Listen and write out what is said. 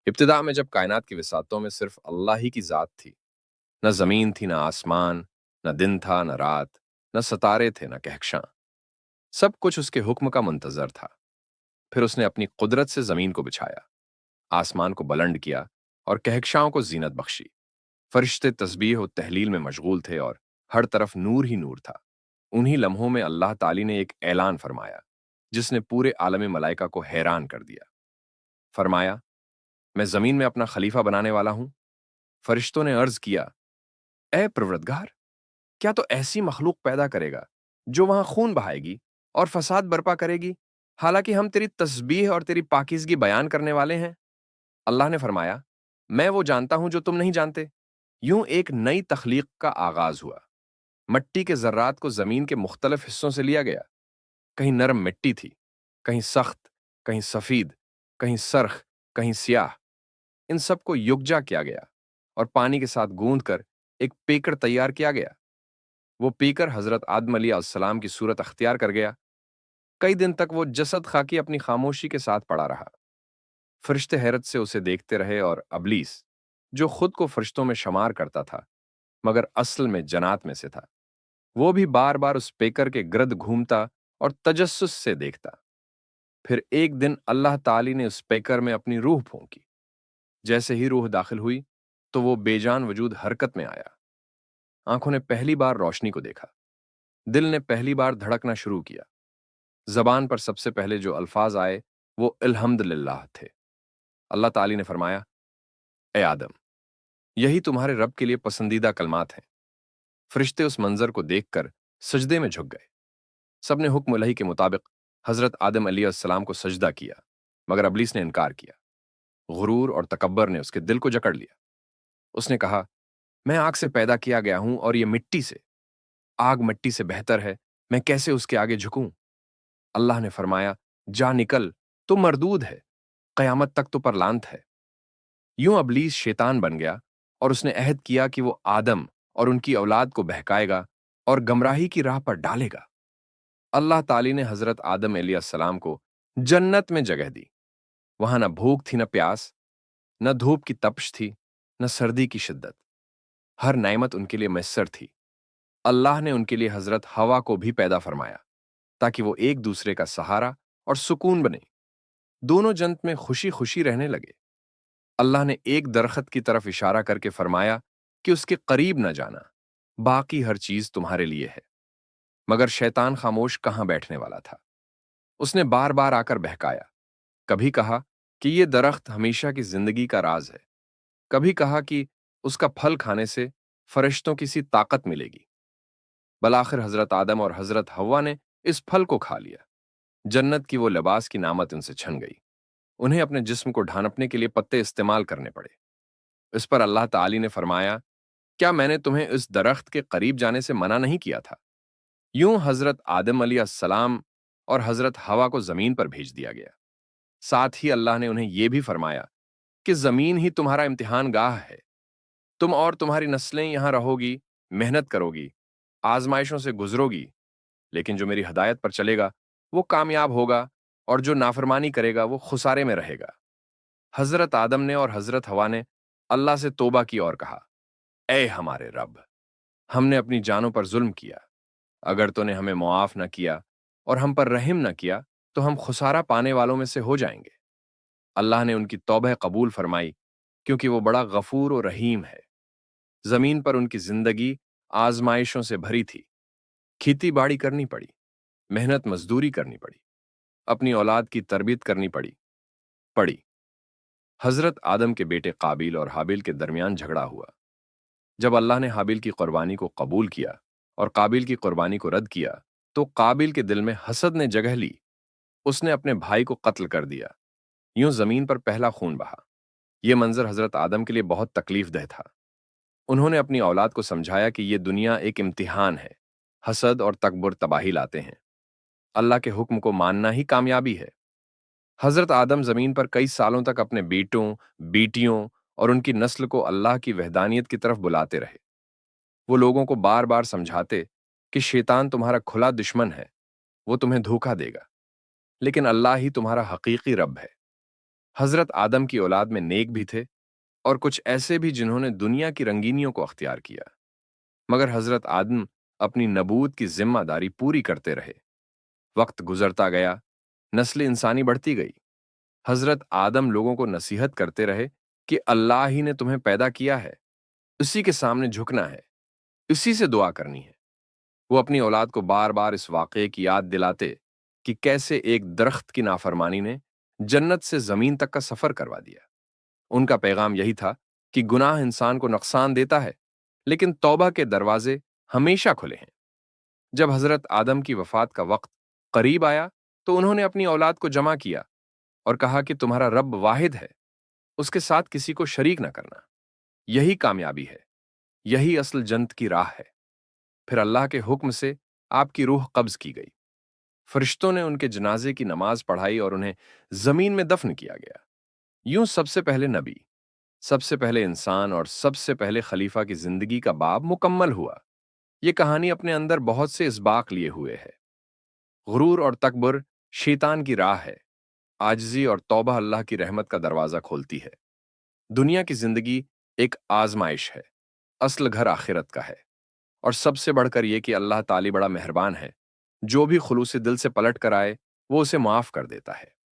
ابتدا میں جب کائنات کی وسعتوں میں صرف اللہ ہی کی ذات تھی، نہ زمین تھی، نہ آسمان، نہ دن تھا، نہ رات، نہ ستارے تھے، نہ کہکشاں، سب کچھ اس کے حکم کا منتظر تھا۔ پھر اس نے اپنی قدرت سے زمین کو بچھایا، آسمان کو بلند کیا اور کہکشاؤں کو زینت بخشی۔ فرشتے تسبیح و تحلیل میں مشغول تھے اور ہر طرف نور ہی نور تھا۔ انہی لمحوں میں اللہ تعالی نے ایک اعلان فرمایا جس نے پورے عالم ملائکہ کو حیران کر دیا۔ فرمایا، میں زمین میں اپنا خلیفہ بنانے والا ہوں۔ فرشتوں نے عرض کیا، اے پروردگار، کیا تو ایسی مخلوق پیدا کرے گا جو وہاں خون بہائے گی اور فساد برپا کرے گی، حالانکہ ہم تیری تسبیح اور تیری پاکیزگی بیان کرنے والے ہیں؟ اللہ نے فرمایا، میں وہ جانتا ہوں جو تم نہیں جانتے۔ یوں ایک نئی تخلیق کا آغاز ہوا۔ مٹی کے ذرات کو زمین کے مختلف حصوں سے لیا گیا۔ کہیں نرم مٹی تھی، کہیں سخت، کہیں سفید، کہیں سرخ، کہیں سیاہ۔ ان سب کو یکجا کیا گیا اور پانی کے ساتھ گوندھ کر ایک پیکر تیار کیا گیا۔ وہ پیکر حضرت آدم علیہ السلام کی صورت اختیار کر گیا۔ کئی دن تک وہ جسد خاکی اپنی خاموشی کے ساتھ پڑا رہا۔ فرشتے حیرت سے اسے دیکھتے رہے اور ابلیس، جو خود کو فرشتوں میں شمار کرتا تھا مگر اصل میں جنات میں سے تھا، وہ بھی بار بار اس پیکر کے گرد گھومتا اور تجسس سے دیکھتا۔ پھر ایک دن اللہ تعالی نے اس پیکر میں اپنی روح پھونکی۔ جیسے ہی روح داخل ہوئی تو وہ بے جان وجود حرکت میں آیا۔ آنکھوں نے پہلی بار روشنی کو دیکھا، دل نے پہلی بار دھڑکنا شروع کیا۔ زبان پر سب سے پہلے جو الفاظ آئے وہ الحمدللہ تھے۔ اللہ تعالی نے فرمایا، اے آدم، یہی تمہارے رب کے لیے پسندیدہ کلمات ہیں۔ فرشتے اس منظر کو دیکھ کر سجدے میں جھک گئے۔ سب نے حکم الہی کے مطابق حضرت آدم علیہ السلام کو سجدہ کیا، مگر ابلیس نے انکار کیا۔ غرور اور تکبر نے اس کے دل کو جکڑ لیا۔ اس نے کہا، میں آگ سے پیدا کیا گیا ہوں اور یہ مٹی سے، آگ مٹی سے بہتر ہے، میں کیسے اس کے آگے جھکوں؟ اللہ نے فرمایا، جا نکل، تو مردود ہے، قیامت تک تو پر لعنت ہے۔ یوں ابلیس شیطان بن گیا اور اس نے عہد کیا کہ وہ آدم اور ان کی اولاد کو بہکائے گا اور گمراہی کی راہ پر ڈالے گا۔ اللہ تعالی نے حضرت آدم علیہ السلام کو جنت میں جگہ دی۔ وہاں نہ بھوک تھی، نہ پیاس، نہ دھوپ کی تپش تھی، نہ سردی کی شدت۔ ہر نعمت ان کے لیے میسر تھی۔ اللہ نے ان کے لیے حضرت ہوا کو بھی پیدا فرمایا تاکہ وہ ایک دوسرے کا سہارا اور سکون بنے۔ دونوں جنت میں خوشی خوشی رہنے لگے۔ اللہ نے ایک درخت کی طرف اشارہ کر کے فرمایا کہ اس کے قریب نہ جانا، باقی ہر چیز تمہارے لیے ہے۔ مگر شیطان خاموش کہاں بیٹھنے والا تھا۔ اس نے بار بار آ کر بہکایا۔ کبھی کہا کہ یہ درخت ہمیشہ کی زندگی کا راز ہے، کبھی کہا کہ اس کا پھل کھانے سے فرشتوں کی سی طاقت ملے گی۔ بالآخر حضرت آدم اور حضرت حوا نے اس پھل کو کھا لیا۔ جنت کی وہ لباس کی نعمت ان سے چھن گئی۔ انہیں اپنے جسم کو ڈھانپنے کے لیے پتے استعمال کرنے پڑے۔ اس پر اللہ تعالی نے فرمایا، کیا میں نے تمہیں اس درخت کے قریب جانے سے منع نہیں کیا تھا؟ یوں حضرت آدم علیہ السلام اور حضرت حوا کو زمین پر بھیج دیا گیا۔ ساتھ ہی اللہ نے انہیں یہ بھی فرمایا کہ زمین ہی تمہارا امتحان گاہ ہے۔ تم اور تمہاری نسلیں یہاں رہو گی، محنت کرو گی، آزمائشوں سے گزرو گی، لیکن جو میری ہدایت پر چلے گا وہ کامیاب ہوگا اور جو نافرمانی کرے گا وہ خسارے میں رہے گا۔ حضرت آدم نے اور حضرت حوا نے اللہ سے توبہ کی اور کہا، اے ہمارے رب، ہم نے اپنی جانوں پر ظلم کیا۔ اگر تو نے ہمیں معاف نہ کیا اور ہم پر رحم نہ کیا تو ہم خسارہ پانے والوں میں سے ہو جائیں گے۔ اللہ نے ان کی توبہ قبول فرمائی کیونکہ وہ بڑا غفور و رحیم ہے۔ زمین پر ان کی زندگی آزمائشوں سے بھری تھی۔ کھیتی باڑی کرنی پڑی، محنت مزدوری کرنی پڑی، اپنی اولاد کی تربیت کرنی پڑی۔ حضرت آدم کے بیٹے قابیل اور حابیل کے درمیان جھگڑا ہوا۔ جب اللہ نے حابیل کی قربانی کو قبول کیا اور قابیل کی قربانی کو رد کیا تو قابیل کے دل میں حسد نے جگہ لی۔ اس نے اپنے بھائی کو قتل کر دیا۔ یوں زمین پر پہلا خون بہا۔ یہ منظر حضرت آدم کے لیے بہت تکلیف دہ تھا۔ انہوں نے اپنی اولاد کو سمجھایا کہ یہ دنیا ایک امتحان ہے، حسد اور تکبر تباہی لاتے ہیں، اللہ کے حکم کو ماننا ہی کامیابی ہے۔ حضرت آدم زمین پر کئی سالوں تک اپنے بیٹوں، بیٹیوں اور ان کی نسل کو اللہ کی وحدانیت کی طرف بلاتے رہے۔ وہ لوگوں کو بار بار سمجھاتے کہ شیطان تمہارا کھلا دشمن ہے، وہ تمہیں دھوکہ دے گا، لیکن اللہ ہی تمہارا حقیقی رب ہے۔ حضرت آدم کی اولاد میں نیک بھی تھے اور کچھ ایسے بھی جنہوں نے دنیا کی رنگینیوں کو اختیار کیا، مگر حضرت آدم اپنی نبوت کی ذمہ داری پوری کرتے رہے۔ وقت گزرتا گیا، نسل انسانی بڑھتی گئی۔ حضرت آدم لوگوں کو نصیحت کرتے رہے کہ اللہ ہی نے تمہیں پیدا کیا ہے، اسی کے سامنے جھکنا ہے، اسی سے دعا کرنی ہے۔ وہ اپنی اولاد کو بار بار اس واقعے کی یاد دلاتے کہ کیسے ایک درخت کی نافرمانی نے جنت سے زمین تک کا سفر کروا دیا۔ ان کا پیغام یہی تھا کہ گناہ انسان کو نقصان دیتا ہے، لیکن توبہ کے دروازے ہمیشہ کھلے ہیں۔ جب حضرت آدم کی وفات کا وقت قریب آیا تو انہوں نے اپنی اولاد کو جمع کیا اور کہا کہ تمہارا رب واحد ہے، اس کے ساتھ کسی کو شریک نہ کرنا۔ یہی کامیابی ہے، یہی اصل جنت کی راہ ہے۔ پھر اللہ کے حکم سے آپ کی روح قبض کی گئی۔ فرشتوں نے ان کے جنازے کی نماز پڑھائی اور انہیں زمین میں دفن کیا گیا۔ یوں سب سے پہلے نبی، سب سے پہلے انسان اور سب سے پہلے خلیفہ کی زندگی کا باب مکمل ہوا۔ یہ کہانی اپنے اندر بہت سے اسباق لیے ہوئے ہے۔ غرور اور تکبر شیطان کی راہ ہے، عاجزی اور توبہ اللہ کی رحمت کا دروازہ کھولتی ہے۔ دنیا کی زندگی ایک آزمائش ہے، اصل گھر آخرت کا ہے، اور سب سے بڑھ کر یہ کہ اللہ تعالی بڑا مہربان ہے، جو بھی خلوص دل سے پلٹ کر آئے وہ اسے معاف کر دیتا ہے۔